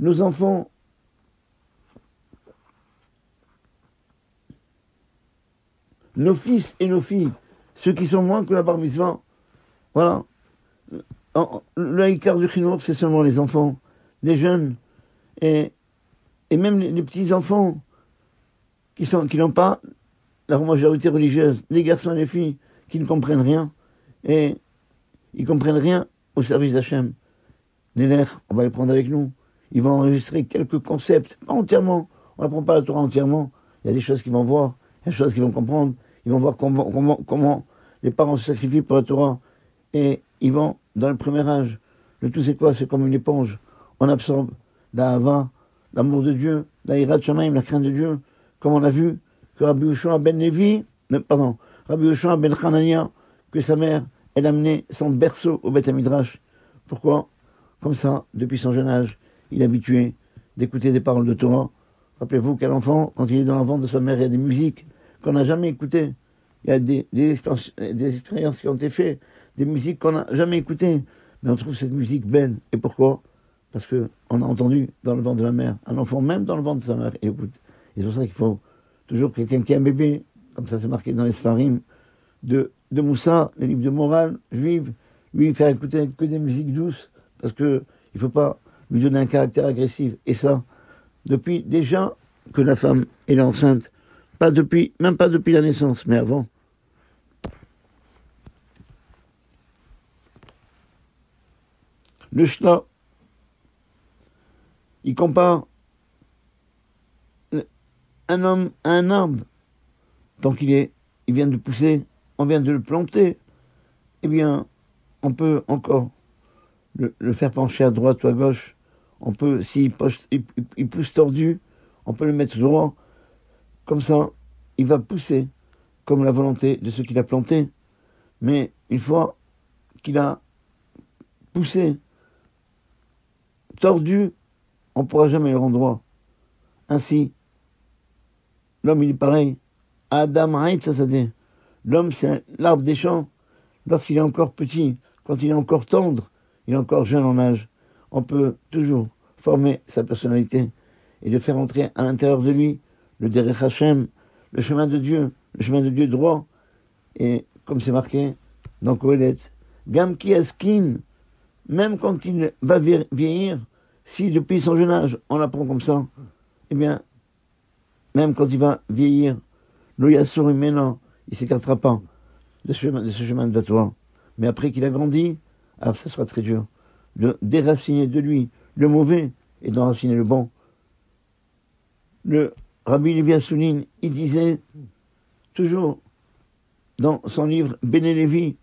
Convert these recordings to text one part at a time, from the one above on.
nos enfants, nos fils et nos filles, ceux qui sont moins que la bar mitzvah, voilà. Le quart du chinois, c'est seulement les enfants, les jeunes, et même les petits-enfants qui n'ont pas la majorité religieuse, les garçons et les filles qui ne comprennent rien, et ils comprennent rien au service d'Hachem. Les lèvres, on va les prendre avec nous. Ils vont enregistrer quelques concepts, pas entièrement. On n'apprend pas la Torah entièrement. Il y a des choses qu'ils vont voir, il y a des choses qu'ils vont comprendre. Ils vont voir comment les parents se sacrifient pour la Torah. Et ils vont, dans le premier âge, le tout c'est quoi? C'est comme une éponge. On absorbe la hava, l'amour de Dieu, la hirat shamayim, la crainte de Dieu. Comme on a vu que Rabbi Yoshua ben Levi, Rabbi Yoshua ben Hanania, que sa mère, elle a amené son berceau au Beth Midrash. Pourquoi? Comme ça, depuis son jeune âge, il est habitué d'écouter des paroles de Torah. Rappelez-vous qu'un enfant, quand il est dans la ventre de sa mère, il y a des musiques qu'on n'a jamais écoutées. Il y a des expériences qui ont été faites, des musiques qu'on n'a jamais écoutées. Mais on trouve cette musique belle. Et pourquoi? Parce qu'on a entendu dans le ventre de la mère. Un enfant, même dans le ventre de sa mère, il écoute. Et c'est pour ça qu'il faut toujours quelqu'un qui a un bébé, comme ça c'est marqué dans les Sfarim, de Moussa, les livres de morale juive, lui faire écouter que des musiques douces, parce que il ne faut pas lui donner un caractère agressif. Et ça, depuis déjà que la femme est enceinte, même pas depuis la naissance, mais avant. Le Shla, il compare un homme à un arbre. Tant il vient de pousser, on vient de le planter, eh bien, on peut encore le faire pencher à droite ou à gauche. On peut, s'il pousse tordu, on peut le mettre droit. Comme ça, il va pousser comme la volonté de ceux qu'il a planté. Mais une fois qu'il a poussé tordu, on ne pourra jamais le rendre droit. Ainsi, l'homme, il est pareil. Adam Haït, ça dit. L'homme, c'est l'arbre des champs. Lorsqu'il est encore petit, quand il est encore tendre, il est encore jeune en âge, on peut toujours former sa personnalité et de faire entrer à l'intérieur de lui le Derech Hashem, le chemin de Dieu droit. Et comme c'est marqué dans Kohelet, Gam ki askin, même quand il va vieillir, si depuis son jeune âge on l'apprend comme ça, eh bien, même quand il va vieillir, l'oyasur maintenant, il ne s'écartera pas de ce chemin de Torah. Mais après qu'il a grandi, alors ça sera très dur de déraciner de lui le mauvais et d'enraciner le bon. Le Rabbi Levi Assouline, il disait toujours dans son livre Bene Levi,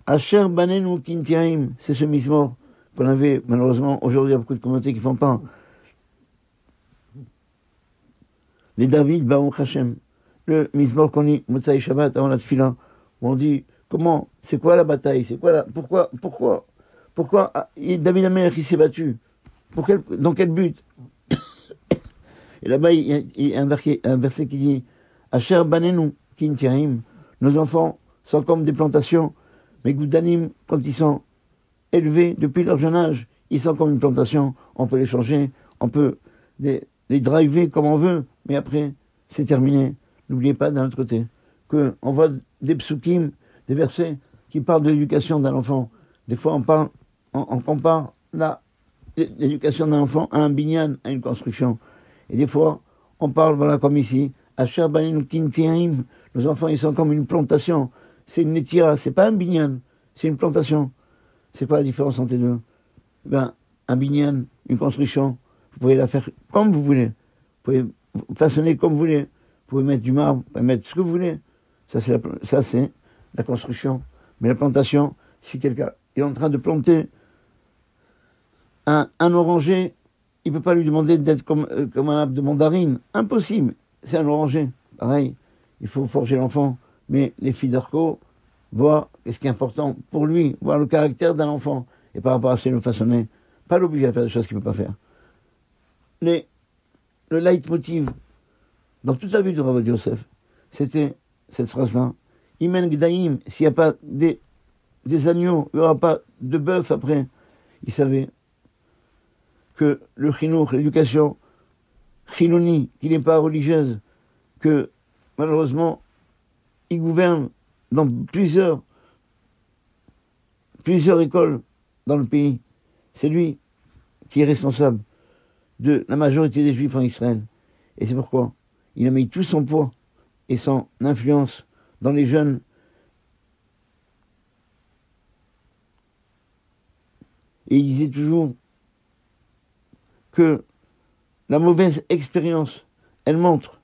Asher banenu kintiaim, c'est ce mismor qu'on avait malheureusement aujourd'hui, il y a beaucoup de communautés qui ne font pas. Les David Baruch Hashem, le mismor qu'on dit Motzai Shabbat avant la Tfila, où on dit comment, c'est quoi la bataille, c'est quoi pourquoi David Amelech il s'est battu, dans quel but? Et là-bas il y a un verset qui dit Asher banenu kintiaim, nos enfants sont comme des plantations, mais Goudanim, quand ils sont élevés depuis leur jeune âge, ils sont comme une plantation, on peut les changer, on peut les driver comme on veut, mais après, c'est terminé. N'oubliez pas d'un autre côté qu'on voit des psukim, des versets qui parlent de l'éducation d'un enfant. Des fois, on compare l'éducation d'un enfant à un binyan, à une construction. Et des fois, on parle, voilà, comme ici, Asher banenu kintiaim, nos enfants, ils sont comme une plantation. C'est une netira, c'est pas un binyan, c'est une plantation. C'est quoi la différence entre les deux? Ben, un binyan, une construction, vous pouvez la faire comme vous voulez. Vous pouvez façonner comme vous voulez. Vous pouvez mettre du marbre, vous pouvez mettre ce que vous voulez. Ça, c'est la construction. Mais la plantation, si quelqu'un est en train de planter un oranger, il ne peut pas lui demander d'être comme un arbre de mandarine. Impossible. C'est un oranger. Pareil, il faut forger l'enfant. Mais les filles d'Arco voient ce qui est important pour lui, voir le caractère d'un enfant. Et par rapport à ça, le façonner. Pas l'obliger à faire des choses qu'il ne peut pas faire. Le leitmotiv dans toute la vie de Rav Yosef, c'était cette phrase-là. Imen Gdaïm, s'il n'y a pas des agneaux, il n'y aura pas de bœuf après. Il savait que le chinour, l'éducation chiloni, qui n'est pas religieuse, que malheureusement, il gouverne dans plusieurs écoles dans le pays. C'est lui qui est responsable de la majorité des juifs en Israël. Et c'est pourquoi il a mis tout son poids et son influence dans les jeunes. Et il disait toujours que la mauvaise expérience, elle montre,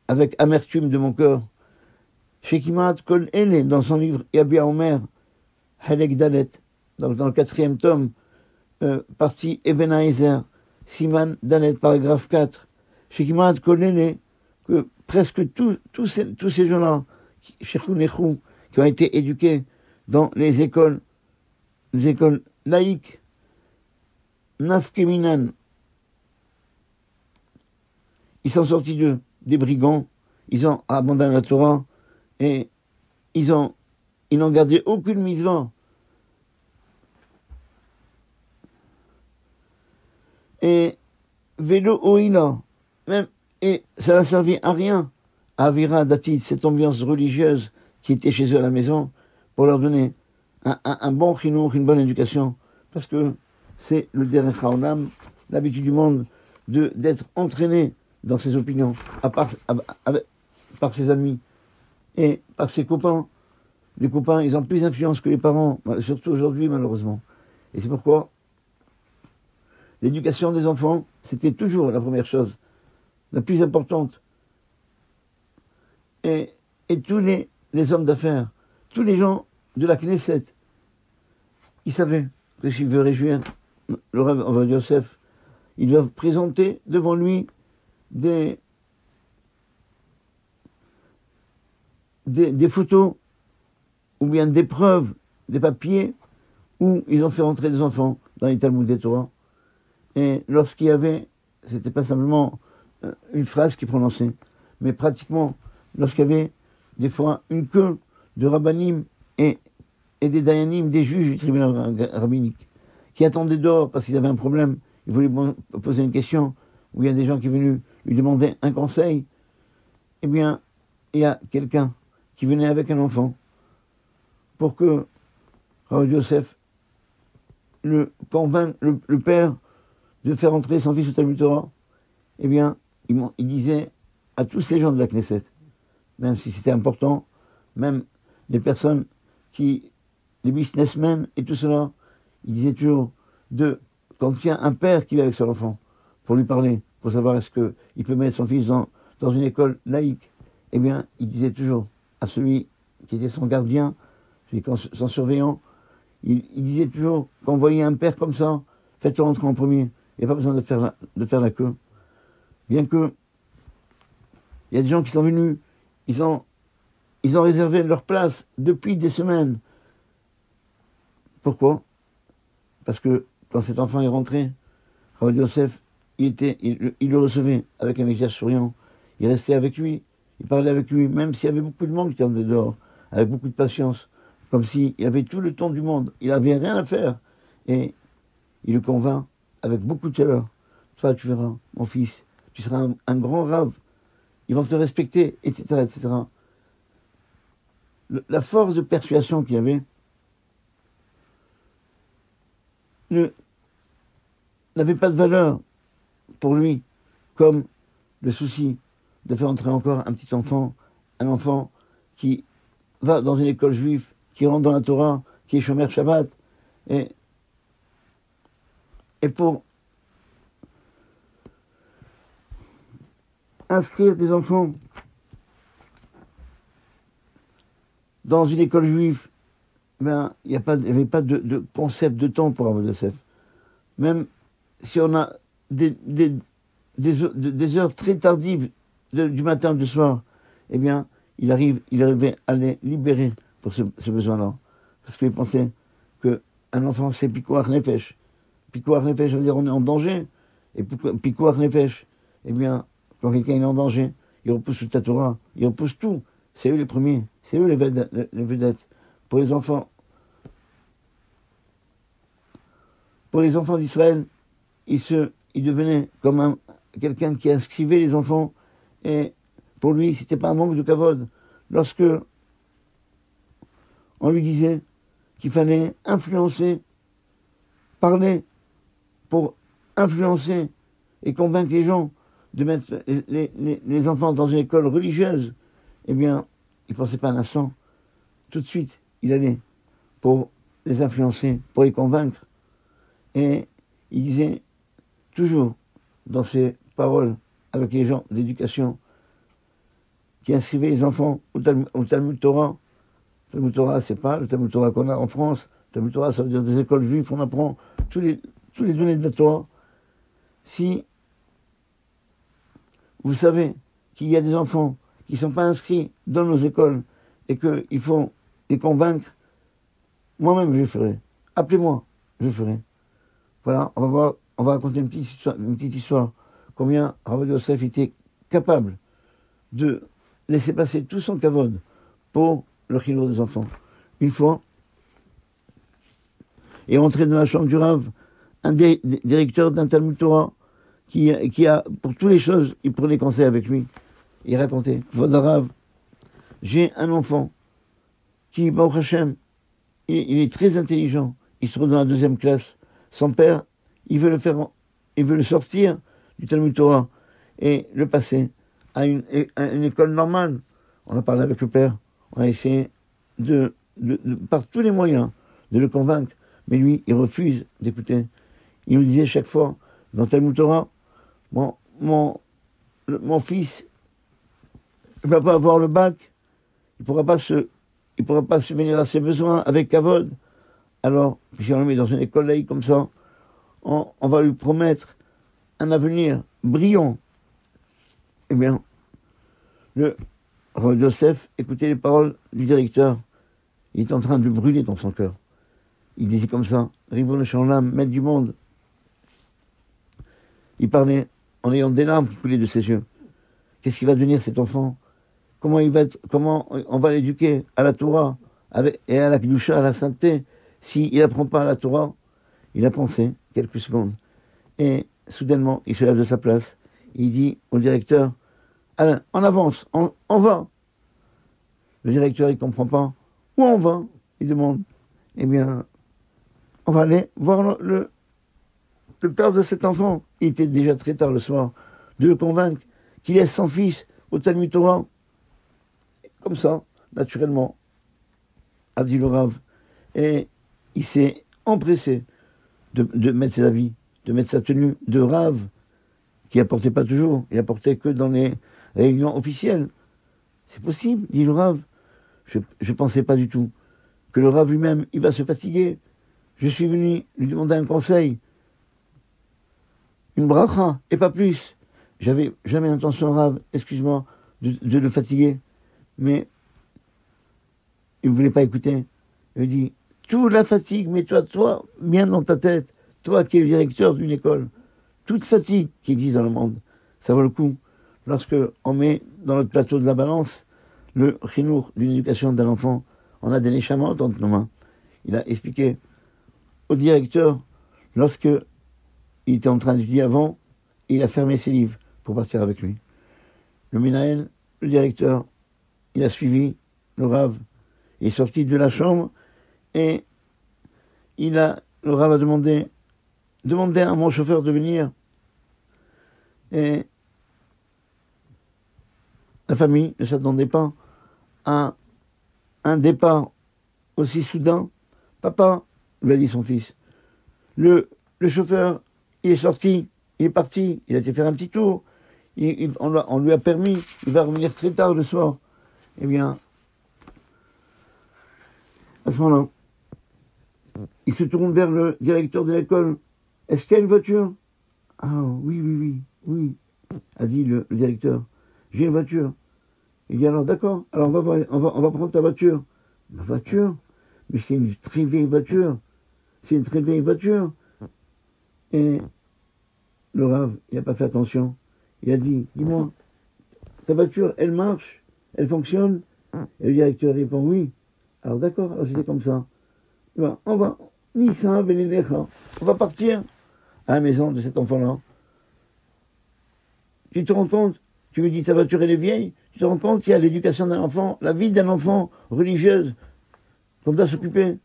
avec amertume de mon cœur, Shekimat Kol Ele, dans son livre Yabia Omer, Halek Dalet, dans le 4e tome, partie Even Haezer, Siman Dalet, paragraphe 4, Shekimat Kol Ele, que presque tous ces gens-là, qui ont été éduqués dans les écoles laïques, Nafkeminan, ils sont sortis des brigands, ils ont abandonné la Torah, et ils n'ont gardé aucune mitzvah. Et vélo oïla, même, et ça n'a servi à rien à Avira Datit, cette ambiance religieuse qui était chez eux à la maison, pour leur donner un bon chinour, une bonne éducation, parce que c'est le derech haolam, l'habitude du monde d'être entraîné dans ses opinions, par ses amis et par ses copains. Les copains, ils ont plus d'influence que les parents, surtout aujourd'hui malheureusement. Et c'est pourquoi l'éducation des enfants, c'était toujours la première chose, la plus importante. Et tous les hommes d'affaires, tous les gens de la Knesset, ils savaient que s'il veut réjouir le Rav Ovadia Yosef, ils doivent présenter devant lui des photos ou bien des preuves, des papiers où ils ont fait rentrer des enfants dans les Talmud des Torah. Et lorsqu'il y avait, c'était pas simplement une phrase qu'ils prononçaient, mais pratiquement lorsqu'il y avait des fois une queue de rabbanim et des dayanim, des juges du tribunal rabbinique, qui attendaient dehors parce qu'ils avaient un problème, ils voulaient poser une question, où il y a des gens qui venaient lui demander un conseil, eh bien, il y a quelqu'un qui venait avec un enfant pour que Rav Yosef le convainque, le père, de faire entrer son fils au Talmud Torah. Eh bien, il disait à tous ces gens de la Knesset, même si c'était important, même les personnes les businessmen et tout cela, il disait toujours quand il y a un père qui vient avec son enfant pour lui parler, pour savoir est-ce qu'il peut mettre son fils dans une école laïque, eh bien, il disait toujours à celui qui était son gardien, son surveillant, il disait toujours, quand vous voyez un père comme ça, faites-le rentrer en premier. Il n'y a pas besoin de faire la queue. Bien que, il y a des gens qui sont venus, ils ont réservé leur place depuis des semaines. Pourquoi? Parce que quand cet enfant est rentré, Rav Yosef, il le recevait avec un visage souriant. Il restait avec lui, il parlait avec lui, même s'il y avait beaucoup de monde qui était dehors, avec beaucoup de patience, comme s'il avait tout le temps du monde. Il n'avait rien à faire. Et il le convainc avec beaucoup de chaleur. Toi, tu verras, mon fils, tu seras un grand rave. Ils vont te respecter, etc., etc. La force de persuasion qu'il avait n'avait pas de valeur pour lui, comme le souci de faire entrer encore un petit enfant, un enfant qui va dans une école juive, qui rentre dans la Torah, qui est Shomer Shabbat, et pour inscrire des enfants dans une école juive, ben, il n'y avait pas de concept de temps pour Rav Yosef. Même si on a des heures très tardives du matin ou du soir, eh bien, il arrivait à les libérer pour ce besoin-là. Parce qu'il pensait qu'un enfant, c'est pikuach nefesh. Pikuach nefesh, ça veut dire on est en danger. Et pikuach nefesh, eh bien, quand quelqu'un est en danger, il repousse toute la Torah, il repousse tout. C'est eux les premiers, c'est eux les vedettes. Pour les enfants d'Israël, il devenait comme quelqu'un qui inscrivait les enfants, et pour lui, c'était pas un manque de kavod. Lorsque on lui disait qu'il fallait influencer, parler pour influencer et convaincre les gens de mettre les enfants dans une école religieuse, eh bien, il ne pensait pas un instant. Tout de suite, il allait pour les influencer, pour les convaincre. Et il disait toujours dans ses paroles avec les gens d'éducation qui inscrivaient les enfants au Talmud Torah. Le Talmud Torah, c'est pas le Talmud Torah qu'on a en France. Le Talmud Torah, ça veut dire des écoles juives, on apprend tous les données de la Torah. Si vous savez qu'il y a des enfants qui ne sont pas inscrits dans nos écoles et qu'il faut les convaincre, moi-même je le ferai. Appelez-moi, je le ferai. Voilà, on va raconter une petite histoire. Combien Rav Yosef était capable de laisser passer tout son kavod pour le chinois des enfants. Une fois, est rentré dans la chambre du Rav un directeur d'un Talmud Torah qui a, pour toutes les choses, il prenait conseil avec lui. Il racontait, Voda Rav, j'ai un enfant qui, Baruch Hashem, il est très intelligent, il se trouve dans la 2e classe. Son père, il veut le sortir du Talmud Torah et le passer à une école normale. On a parlé avec le père, on a essayé par tous les moyens de le convaincre, mais lui, il refuse d'écouter. Il nous disait chaque fois, dans Talmud Torah, mon fils ne va pas avoir le bac, il pourra pas subvenir à ses besoins avec kavod. Alors, si on le met dans une école laïque comme ça, on va lui promettre un avenir brillant. Eh bien, le Rav Yosef écoutait les paroles du directeur. Il est en train de le brûler dans son cœur. Il disait comme ça, Ribono Shel Olam, maître du monde. Il parlait en ayant des larmes qui coulaient de ses yeux. Qu'est-ce qu'il va devenir cet enfant? Comment on va l'éduquer à la Torah et à la Kedusha, à la sainteté? S'il n'apprend pas à la Torah, il a pensé quelques secondes. Et soudainement, il se lève de sa place. Il dit au directeur, Alain, on avance, on va. Le directeur, il ne comprend pas. Où on va? Il demande. Eh bien, on va aller voir le père de cet enfant. Il était déjà très tard le soir. De le convaincre qu'il laisse son fils au Talmud Torah. Comme ça, naturellement, a dit le Rav. Et il s'est empressé de mettre ses habits, de mettre sa tenue de Rav, qui apportait pas toujours. Il apportait que dans les réunions officielles. C'est possible, dit le Rav. Je ne pensais pas du tout que le Rav lui-même, il va se fatiguer. Je suis venu lui demander un conseil, une bracha, et pas plus. J'avais jamais l'intention, Rav, excuse-moi, de le fatiguer. Mais il ne voulait pas écouter. Il me dit, toute la fatigue, mets-toi, toi, bien dans ta tête, toi qui es le directeur d'une école, toute fatigue qui existe dans le monde, ça vaut le coup. Lorsque on met dans notre plateau de la balance le chinour d'une éducation d'un enfant, on a des néchamas entre nos mains. Il a expliqué au directeur, lorsque il était en train d'étudier avant, il a fermé ses livres pour partir avec lui. Le Minaël, le directeur, il a suivi le Rav, il est sorti de la chambre et le Rav a demandé à mon chauffeur de venir. Et la famille ne s'attendait pas à un départ aussi soudain. Papa, lui a dit son fils, le chauffeur, il est sorti, il est parti, il a été faire un petit tour, on lui a permis, il va revenir très tard le soir. Eh bien, à ce moment-là, il se tourne vers le directeur de l'école. Est-ce qu'il y a une voiture? Ah oui, a dit le directeur. J'ai une voiture. Il dit alors d'accord, alors on va prendre ta voiture. Ma voiture? Mais c'est une très vieille voiture. C'est une très vieille voiture. Et le Rav, il n'a pas fait attention. Il a dit, dis-moi, ta voiture, elle marche? Elle fonctionne? Et le directeur répond oui. Alors d'accord, alors c'est comme ça. Ben, on va, Nissan Benedecha, on va partir à la maison de cet enfant-là. Tu te rends compte? Tu me dis ta voiture elle est vieille. Tu te rends compte qu'il y a l'éducation d'un enfant, la vie d'un enfant religieuse qu'on doit s'occuper.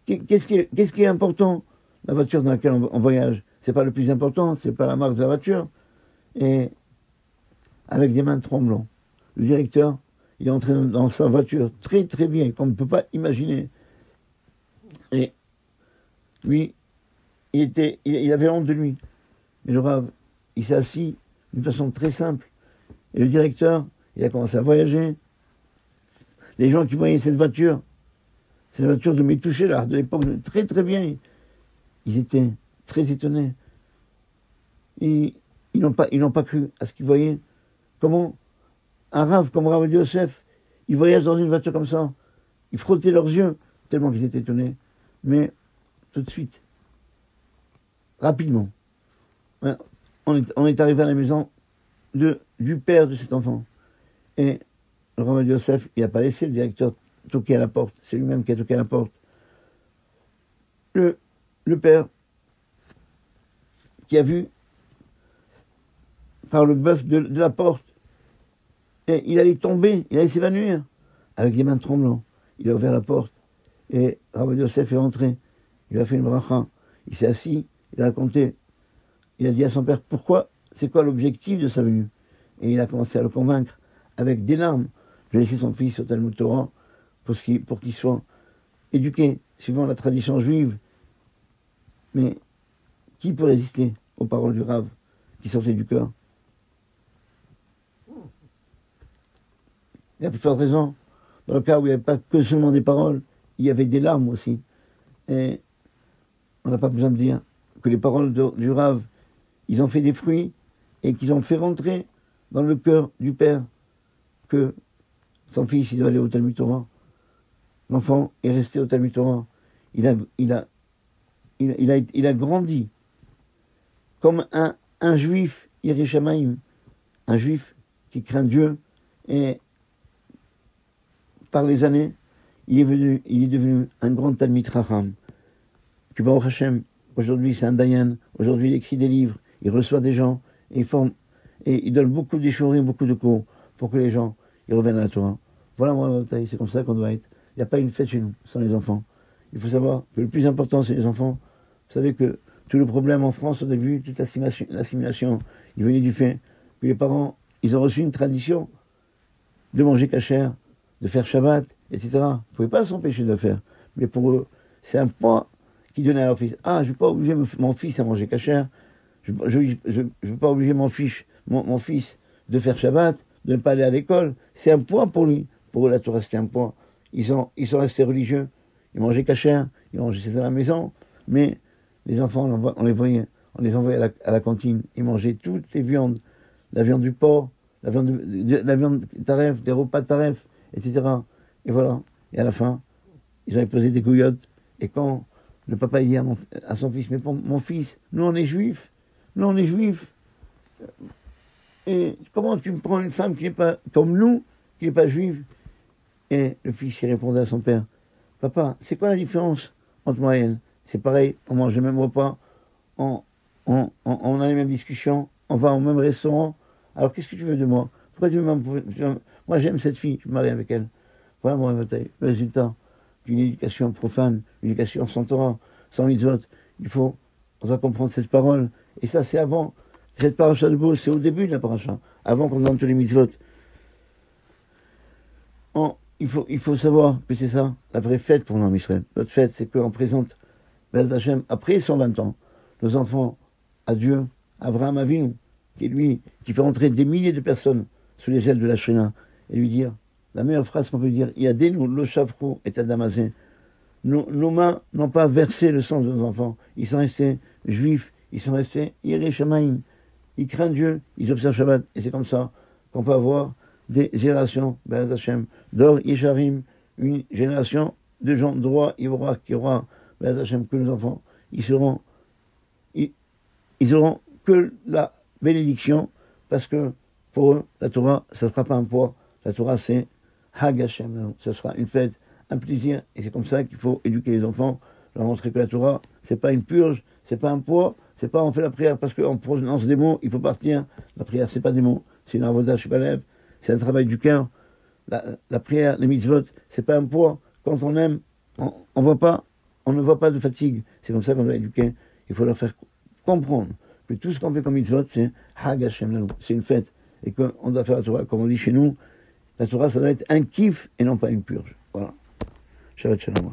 Qu'est-ce qui est important? La voiture dans laquelle on voyage, c'est pas le plus important, c'est pas la marque de la voiture. Et avec des mains tremblantes, le directeur, il est entré dans sa voiture très très vieille, qu'on ne peut pas imaginer. Et lui, il avait honte de lui. Mais le Rav, il s'est assis d'une façon très simple. Et le directeur, il a commencé à voyager. Les gens qui voyaient cette voiture de Métouché, là, de l'époque très très vieille, ils étaient très étonnés. Et ils n'ont pas cru à ce qu'ils voyaient. Comment un Rav comme Rav Yosef, ils voyagent dans une voiture comme ça. Ils frottaient leurs yeux, tellement qu'ils étaient étonnés. Mais tout de suite, rapidement, on est arrivé à la maison du père de cet enfant. Et le Rav Yosef, il n'a pas laissé le directeur toquer à la porte. C'est lui-même qui a toqué à la porte. Le père, qui a vu par le bœuf de la porte, et il allait tomber, il allait s'évanouir, avec les mains tremblantes. Il a ouvert la porte, et Rav Yosef est rentré. Il lui a fait une bracha. Il s'est assis, il a raconté. Il a dit à son père, pourquoi, c'est quoi l'objectif de sa venue? Et il a commencé à le convaincre, avec des larmes, de laisser son fils au Talmud Torah, pour qu'il soit éduqué, suivant la tradition juive. Mais qui peut résister aux paroles du Rav qui sortaient du cœur? Il y a plus forte raison. Dans le cas où il n'y avait pas que seulement des paroles, il y avait des larmes aussi. Et on n'a pas besoin de dire que les paroles du Rav, ils ont fait des fruits et qu'ils ont fait rentrer dans le cœur du père que son fils, il doit aller au Talmud Torah. L'enfant est resté au Talmud Torah. Il a grandi comme un juif Yireh Shamayim, un juif qui craint Dieu, et par les années, il est devenu un grand Talmid Chacham. Puis Baruch Hashem, aujourd'hui c'est un Dayan, aujourd'hui il écrit des livres, il reçoit des gens, et il donne beaucoup d'échouris, beaucoup de cours, pour que les gens ils reviennent à la Torah. Voilà moi, c'est comme ça qu'on doit être. Il n'y a pas une fête chez nous sans les enfants. Il faut savoir que le plus important c'est les enfants. Vous savez que tout le problème en France au début, toute l'assimilation, il venait du fait que les parents, ils ont reçu une tradition de manger cachère, de faire Shabbat, etc. Ils ne pouvaient pas s'empêcher de le faire. Mais pour eux, c'est un poids qu'ils donnaient à leur fils. Ah, je ne vais pas obliger mon fils à manger cachère. Je ne veux pas obliger mon fils de faire Shabbat, de ne pas aller à l'école. C'est un poids pour lui. Pour eux, la Torah, c'était un poids. Ils sont restés religieux. Ils mangeaient cachère, ils mangeaient ça à la maison. Mais les enfants, on les envoyait à la cantine. Ils mangeaient toutes les viandes. La viande du porc, la viande taref, des repas taref, etc. Et voilà. Et à la fin, ils avaient posé des couillottes. Et quand le papa dit à son fils, mais mon fils, nous on est juifs. Et comment tu me prends une femme qui n'est pas comme nous, qui n'est pas juive? Et le fils, il répondait à son père, papa, c'est quoi la différence entre moi et elle? C'est pareil, on mange le même repas, on a les mêmes discussions, on va au même restaurant. Alors qu'est-ce que tu veux de moi? Pourquoi tu veux moi j'aime cette fille, je me marie avec elle. Voilà mon réveil. Le résultat d'une éducation profane, une éducation sans Torah, sans mitzvot. On doit comprendre cette parole. Et ça c'est avant. Cette paracha de Bo, c'est au début de la paracha, avant qu'on donne tous les mitzvot. Il faut savoir que c'est ça, la vraie fête pour l'homme Israël. Notre fête, c'est qu'on présente Be'ez Hashem, après 120 ans, nos enfants à Dieu, Abraham Avinu, qui fait entrer des milliers de personnes sous les ailes de la Shrina, et lui dire, la meilleure phrase qu'on peut dire, Yadenu lo shavru et adamazé. Nos mains n'ont pas versé le sang de nos enfants. Ils sont restés juifs, ils sont restés Yireh Shamayim. Ils craignent Dieu, ils observent Shabbat, et c'est comme ça qu'on peut avoir des générations, Be'ez Hashem, d'or Yesharim, une génération de gens droits, Ivora, qui aura, Be'ez Hashem, que nos enfants, ils auront que la bénédiction, parce que pour eux, la Torah, ça ne sera pas un poids, la Torah c'est Hag Hashem, ça sera une fête, un plaisir, et c'est comme ça qu'il faut éduquer les enfants, Je leur montrer que la Torah, c'est pas une purge, c'est pas un poids, c'est pas on fait la prière parce qu'on prononce des mots, il faut partir. La prière, c'est pas des mots, c'est une avoda shebalev, c'est un travail du cœur. La prière, les mitzvot, c'est pas un poids. Quand on aime, on voit pas, on ne voit pas de fatigue. C'est comme ça qu'on doit éduquer. Il faut leur faire comprendre que tout ce qu'on fait comme mitzvot, c'est Hag Hashem Lanu, c'est une fête. Et qu'on doit faire la Torah, comme on dit chez nous, la Torah, ça doit être un kiff et non pas une purge. Voilà. Shabbat Shalom.